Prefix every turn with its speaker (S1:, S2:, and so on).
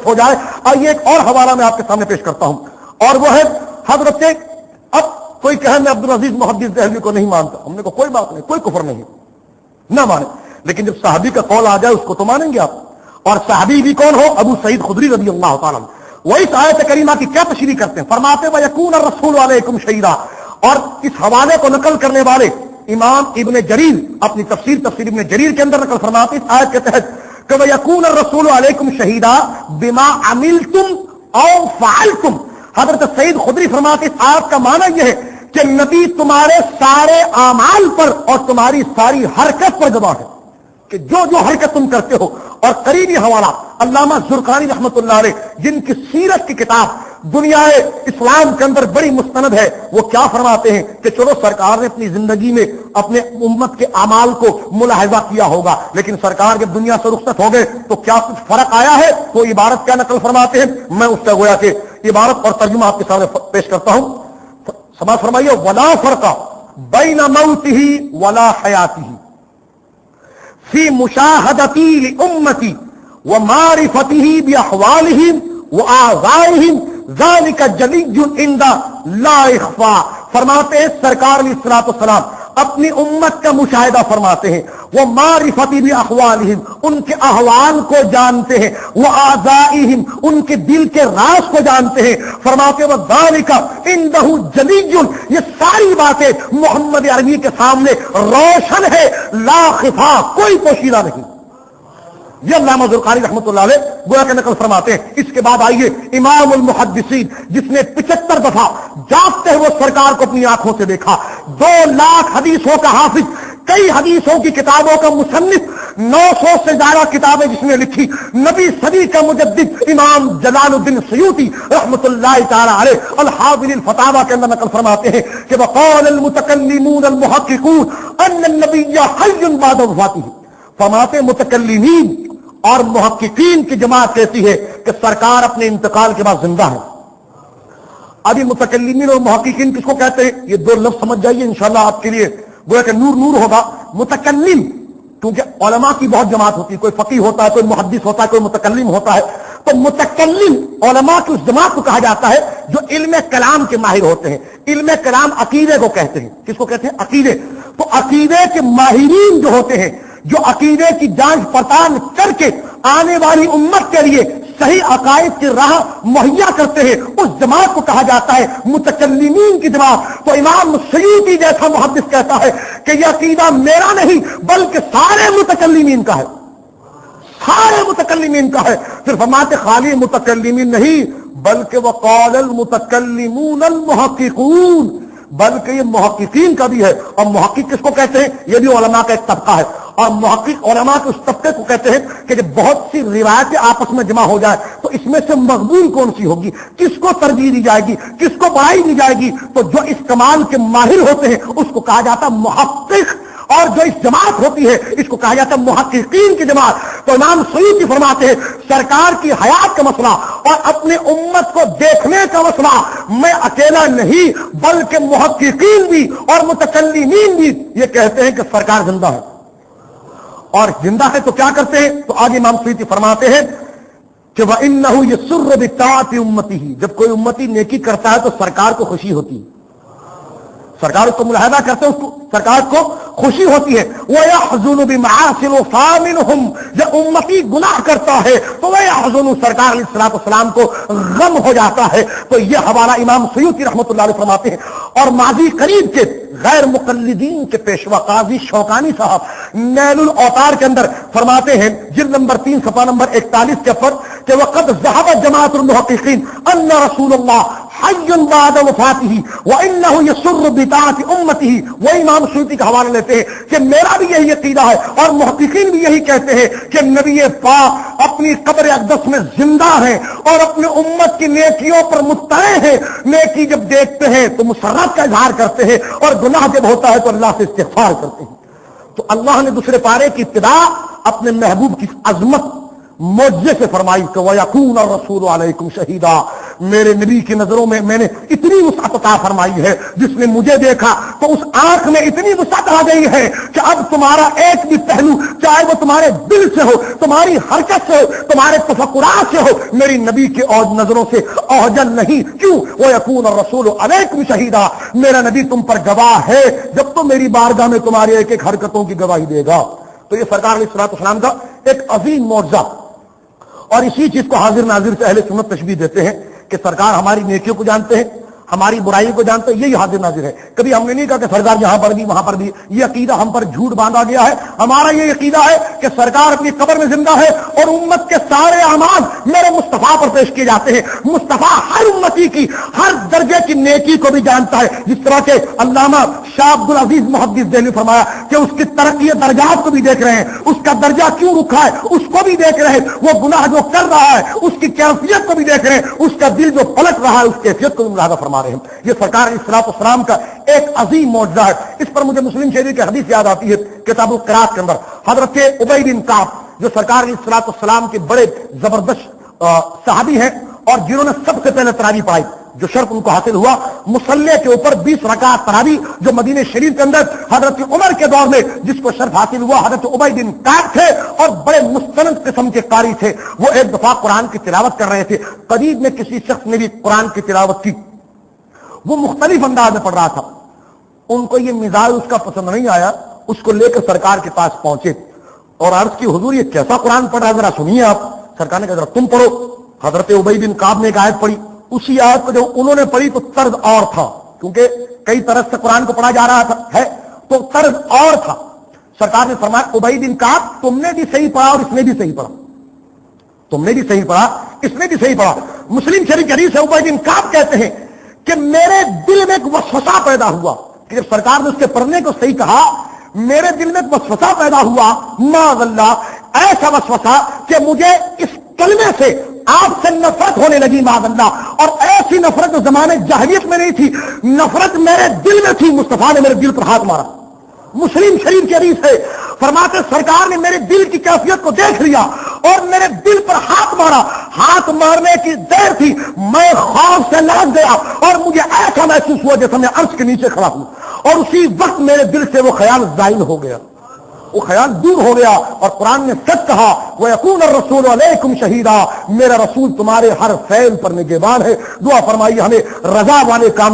S1: ہو جائے. آئیے ایک اور حوالہ میں آپ کے سامنے پیش کرتا ہوں, اور وہ ہے حضرت, اب کوئی کہے میں عبدالعزیز محدث دہلوی کو نہیں مانتا, ہم نے کہا کوئی بات نہیں, کوئی کفر نہیں, نہ مانے, لیکن جب صحابی کا قول آ جائے اس کو تو مانیں گے آپ. اور صحابی بھی کون ہو؟ ابو سعید خدری رضی اللہ تعالیٰ عنہ. وہ اس آیت کریمہ کی کیا تشریح کرتے ہیں؟ فرماتے وَيَكُونَ الرَّسُولُ عَلَيْكُمْ شَهِيدًا. اور اس حوالے کو نقل کرنے والے امام ابن جریر اپنی تفسیر ابن جریر کے اندر نقل فرماتے اس آیت کے تحت کہ وَيَكُونَ الرَّسُولُ عَلَيْكُمْ شَهِيدًا بِمَا عَمِلْتُمْ أَوْ فَعَلْتُمْ. حضرت سعید خدری فرماتے اس آیت کا معنی یہ ہے کہ نبی تمہارے سارے اعمال پر اور تمہاری ساری حرکت پر گواہ ہے, کہ جو جو حرکت تم کرتے ہو. اور قریبی حوالہ علامہ زرقانی رحمۃ اللہ علیہ, جن کی سیرت کی کتاب دنیا اسلام کے اندر بڑی مستند ہے, وہ کیا فرماتے ہیں کہ چلو سرکار نے اپنی زندگی میں اپنے امت کے اعمال کو ملاحظہ کیا ہوگا, لیکن سرکار جب دنیا سے رخصت ہو گئے تو کیا کچھ فرق آیا ہے؟ تو عبارت کیا نقل فرماتے ہیں, میں اس کا گویا کہ عبارت اور ترجمہ آپ کے سامنے پیش کرتا ہوں. سماعت فرمائیے, ولا فرق بین موتہ ولا حیاتہ فی مشاہدتی لامتی ومعرفتہ باحوالہم واعضائہم ذالک جلی عند لا اخفا. فرماتے ہیں سرکار علیہ الصلوۃ والسلام اپنی امت کا مشاہدہ فرماتے ہیں, وہ معرفتی باحوالہم, ان کے احوال کو جانتے ہیں, وہ اعضائہم, ان کے دل کے راز کو جانتے ہیں. فرماتے وہ ذالک عندہ جلی, یہ ساری باتیں محمد عربی کے سامنے روشن ہے, لا خفا, کوئی پوشیدہ نہیں. یہ علامہ زرقانی رحمۃ اللہ علیہ گویا کہ نقل فرماتے ہیں. اس کے بعد آئیے امام المحدثین, جس نے 75 دفعہ جاگتے ہوئے سرکار کو اپنی آنکھوں سے دیکھا, 2 لاکھ حدیثوں کا حافظ, کئی حدیثوں کی کتابوں کا مصنف, 900 سے زیادہ کتابیں جس نے لکھی, نبی صدی کا مجدد امام جلال الدین سیوطی رحمۃ اللہ تعالی علیہ الحاضر الفتاوی کے اندر نقل فرماتے ہیں کہ وقال المتکلمون المحققون ان النبی حی بعد وفاتہ. فرماتے متکلمین اور محققین کی جماعت کہتی ہے کہ سرکار اپنے انتقال کے بعد زندہ ہے. ابھی متکلمین اور محققین کس کو کہتے ہیں؟ یہ 2 لفظ سمجھ جائیے انشاءاللہ آپ کے لیے گویا کہ نور نور ہوگا. متکلم کیونکہ علماء کی بہت جماعت ہوتی ہے, کوئی فقیہ ہوتا ہے, کوئی محدث ہوتا ہے, کوئی متکلم ہوتا ہے. تو متکلم علماء کی اس جماعت کو کہا جاتا ہے جو علم کلام کے ماہر ہوتے ہیں. علم کلام عقیدے کو کہتے ہیں. کس کو کہتے ہیں؟ عقیدے. تو عقیدے کے ماہرین جو ہوتے ہیں, جو عقیدے کی جانچ پڑتال کر کے آنے والی امت کے لیے صحیح عقائد کی راہ مہیا کرتے ہیں, اس جماعت کو کہا جاتا ہے متکلمین کی جماعت. تو امام سیوطی جیسا محدث کہتا ہے کہ یہ عقیدہ میرا نہیں بلکہ سارے متکلمین کا ہے, سارے متکلمین کا ہے. پھر فرماتے خالی متکلمین نہیں بلکہ وقال المتکلمون المحققون, بلکہ یہ محققین کا بھی ہے. اور محقق کس کو کہتے ہیں؟ یہ بھی علماء کا ایک طبقہ ہے. اور محقق علماء کے اس طبقے کو کہتے ہیں کہ جب بہت سی روایتیں آپس میں جمع ہو جائے تو اس میں سے مقبول کون سی ہوگی, کس کو ترجیح دی جائے گی, کس کو بڑھائی دی جائے گی. تو جو اس کمال کے ماہر ہوتے ہیں اس کو کہا جاتا محقق, اور جو اس جماعت ہوتی ہے اس کو کہا جاتا ہے محققین کی جماعت. تو امام سیوطی فرماتے ہیں سرکار کی حیات کا مسئلہ اور اپنے امت کو دیکھنے کا مسئلہ میں اکیلا نہیں بلکہ محققین بھی اور متکلمین بھی یہ کہتے ہیں کہ سرکار زندہ ہے. اور زندہ ہے تو کیا کرتے ہیں؟ تو آگے امام سیوطی فرماتے ہیں کہ وَإِنَّهُ يَسُرُّ بِطَاعَةِ أُمَّتِهِ, جب کوئی امتی نیکی کرتا ہے تو سرکار کو خوشی ہوتی ہے, سرکار اس کو ملاحظہ کرتے ہیں, اس کو سرکار کو خوشی ہوتی ہے. وَيَحْزُنُ بِمَعَاصِي الْوَفَاءِ مِنْهُمْ, جب امتی گناہ کرتا ہے تو وَيَحْزُنُ, سرکار علیہ الصلوۃ والسلام کو غم ہو جاتا ہے. تو یہ حوالہ امام سیوطی رحمۃ اللہ علیہ فرماتے ہیں. اور ماضی قریب کے غیر مقلدین کے پیشوا قاضی شوکانی صاحب نیل الاوطار کے اندر فرماتے ہیں جلد نمبر 3 صفحہ نمبر 41 کے اوپر کہ وقد ذهب جماعت المحققین ان رسول اللہ حی بعد وفاتہ وانه یسر بطاعة امته. وہ امام سیوطی کا حوالہ لیتے ہیں کہ میرا بھی یہی عقیدہ ہے اور محققین بھی یہی کہتے ہیں کہ نبی پاک اپنی قبر اقدس میں زندہ ہیں اور اپنے امت کی نیکیوں پر مطلع ہیں. نیکی جب دیکھتے ہیں تو مسرت کا اظہار کرتے ہیں اور گناہ جب ہوتا ہے تو اللہ سے استغفار کرتے ہیں. تو اللہ نے دوسرے پارے کی ابتدا اپنے محبوب کی عظمت معجزے سے فرمائی کہ وَيَكُونَ الرَّسُولُ عَلَيْكُمْ شَهِيدًا, میرے نبی کی نظروں میں میں نے اتنی وسعت عطا فرمائی ہے، جس نے مجھے دیکھا تو اس آنکھ میں اتنی وسعت آ گئی ہے کہ اب تمہارا ایک بھی پہلو، چاہے وہ تمہارے دل سے ہو، تمہاری حرکت سے ہو، تمہارے تفکرات سے ہو، میری نبی کے اور نظروں سے اوجل نہیں۔ کیوں؟ وَيَكُونَ الرَّسُولُ عَلَيْكُمْ شَهِيدًا، میرا نبی تم پر گواہ ہے جب تو میری بارگاہ میں تمہاری ایک ایک حرکتوں کی گواہی دے گا۔ تو یہ سرکار علیہ الصلوۃ والسلام کا ایک عظیم معجزہ، اور اسی چیز کو حاضر ناظر سے اہل سنت تشبیہ دیتے ہیں کہ سرکار ہماری نیکیوں کو جانتے ہیں، ہماری برائی کو جانتے ہیں، یہی حاضر ناظر ہے۔ کبھی ہم نے نہیں کہا کہ سرکار یہاں پر بھی وہاں پر بھی، یہ عقیدہ ہم پر جھوٹ باندھا گیا ہے۔ ہمارا یہ عقیدہ ہے کہ سرکار اپنی قبر میں زندہ ہے اور امت کے سارے اعمال میرے مصطفیٰ پر پیش کیے جاتے ہیں۔ مصطفیٰ ہر امتی کی ہر درجے کی نیکی کو بھی جانتا ہے، جس طرح کہ علامہ شاہ عبد العزیز محدث دہلوی فرمایا کہ اس کی ترقی درجات کو بھی دیکھ رہے ہیں، اس کا درجہ کیوں رکھا ہے اس کو بھی دیکھ رہے ہیں، وہ گناہ جو کر رہا ہے اس کی کیفیت کو بھی دیکھ رہے ہیں، اس کا دل جو پلٹ رہا ہے اس کیفیت کو بھی ملاحظہ فرما رہے ہیں۔ یہ سرکار علیہ الصلوۃ والسلام کا ایک عظیم معجزہ ہے۔ اس پر مجھے مسلم شریف کی حدیث یاد آتی ہے کتاب القراءت کے اندر، حضرت ابی بن کعب جو سرکار علیہ الصلوۃ والسلام کے بڑے زبردست صحابی ہیں اور جنہوں نے سب سے پہلے تراویح پڑھائی، جو شرف ان کو حاصل ہوا مصلی کے اوپر 20 رکعت تراویح، جو مدینہ شریف کے اندر حضرت عمر کے دور میں جس کو شرف حاصل ہوا حضرت ابی بن کعب تھے اور بڑے مستند قسم کے قاری تھے۔ وہ ایک دفعہ قرآن کی تلاوت کر رہے تھے، قریب میں کسی شخص نے بھی قرآن کی تلاوت کی، وہ مختلف انداز میں پڑھ رہا تھا، ان کو یہ مزاج اس کا پسند نہیں آیا، اس کو لے کر سرکار کے پاس پہنچے اور عرض کی حضور یہ کیسا قرآن پڑھ رہا ہے ذرا سنیے آپ۔ سرکار نے کہا ذرا تم پڑھو۔ حضرت ابی بن کعب نے ایک آیت پڑھی، اسی آیت کو جب انہوں نے پڑھی تو طرز اور تھا، کیونکہ کئی طرز سے قرآن کو پڑھا جا رہا ہے تو طرز اور تھا۔ سرکار نے فرمایا ابی بن کعب تم نے بھی صحیح پڑھا اور اس نے بھی صحیح پڑھا، تم نے بھی صحیح پڑھا اس نے بھی صحیح پڑھا۔ مسلم شریف کی حدیث ہے ابی بن کعب کہتے ہیں کہ میرے دل میں ایک وسوسہ پیدا ہوا کہ جب سرکار نے اس کے پڑھنے کو صحیح کہا، میرے دل میں ایک وسوسہ پیدا ہوا، معاذ اللہ ایسا وسوسہ کہ مجھے اس کلمے سے آپ سے نفرت ہونے لگی، معاذ اللہ، اور ایسی نفرت جو زمانے جاہلیت میں نہیں تھی، نفرت میرے دل میں تھی۔ مصطفیٰ نے میرے دل پر ہاتھ مارا، مسلم شریف کی حدیث ہے، فرماتے سرکار نے میرے دل کی کیفیت کو دیکھ لیا اور میرے دل پر ہاتھ مارا۔ ہاتھ مارنے کی دیر تھی، میں خوف سے لرز گیا اور مجھے ایسا محسوس ہوا جیسے میں عرش کے نیچے کھڑا ہوں، اور اسی وقت میرے دل سے وہ خیال زائل ہو گیا، وہ خیال دور ہو گیا، اور قرآن نے سچ کہا وَيَكُونَ الرَّسُولُ عَلَيْكُمْ شَهِيدًا، میرا رسول تمہارے ہر فعل پر نگہبان ہے۔ دعا فرمائیے ہمیں رضا والے کام